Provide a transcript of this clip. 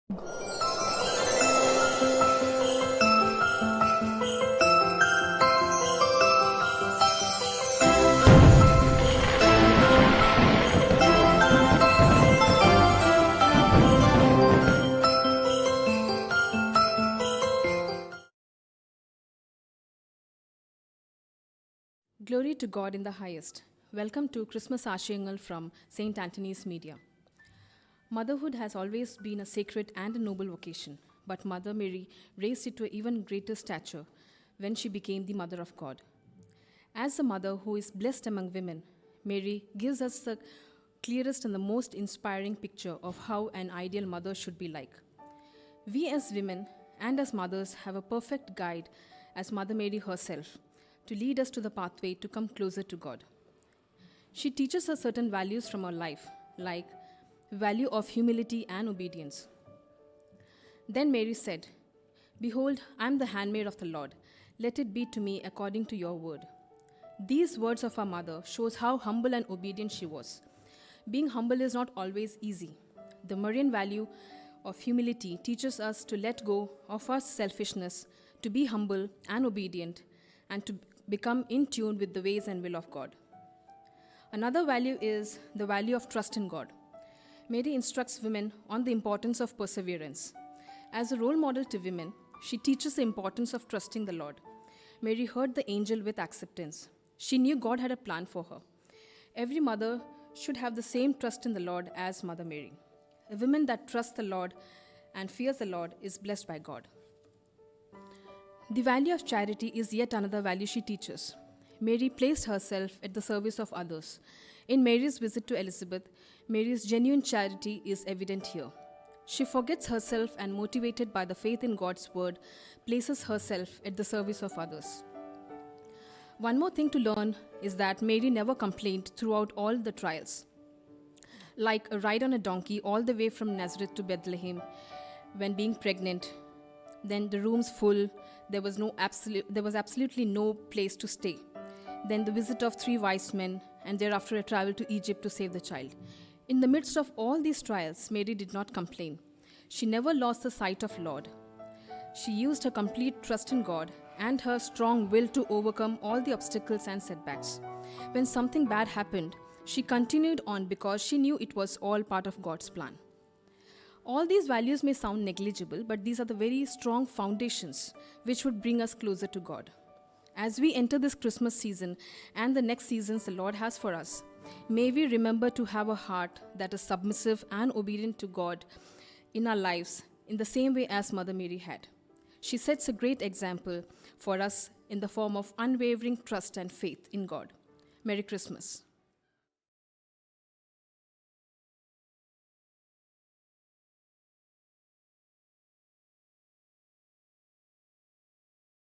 Glory to God in the highest. Welcome to Christmas Ashiyangal from St. Anthony's Media. Motherhood has always been a sacred and a noble vocation, but Mother Mary raised it to an even greater stature when she became the Mother of God. As a mother who is blessed among women, Mary gives us the clearest and the most inspiring picture of how an ideal mother should be like. We as women and as mothers have a perfect guide as Mother Mary herself to lead us to the pathway to come closer to God. She teaches us certain values from her life, like value of humility and obedience. Then Mary said, "Behold, I am the handmaid of the Lord. Let it be to me according to your word." These words of our mother shows how humble and obedient she was. Being humble is not always easy. The Marian value of humility teaches us to let go of our selfishness, to be humble and obedient, and to become in tune with the ways and will of God. Another value is the value of trust in God. Mary instructs women on the importance of perseverance. As a role model to women, she teaches the importance of trusting the Lord. Mary heard the angel with acceptance. She knew God had a plan for her. Every mother should have the same trust in the Lord as Mother Mary. A woman that trusts the Lord and fears the Lord is blessed by God. The value of charity is yet another value she teaches. Mary placed herself at the service of others. In Mary's visit to Elizabeth, Mary's genuine charity is evident here. She forgets herself and, motivated by the faith in God's word, places herself at the service of others. One more thing to learn is that Mary never complained throughout all the trials. Like a ride on a donkey all the way from Nazareth to Bethlehem when being pregnant, then the rooms full, there was absolutely no place to stay. Then the visit of 3 wise men, and thereafter a travel to Egypt to save the child. In the midst of all these trials, Mary did not complain. She never lost the sight of Lord. She used her complete trust in God and her strong will to overcome all the obstacles and setbacks. When something bad happened, she continued on because she knew it was all part of God's plan. All these values may sound negligible, but these are the very strong foundations which would bring us closer to God. As we enter this Christmas season and the next seasons the Lord has for us, may we remember to have a heart that is submissive and obedient to God in our lives in the same way as Mother Mary had. She sets a great example for us in the form of unwavering trust and faith in God. Merry Christmas.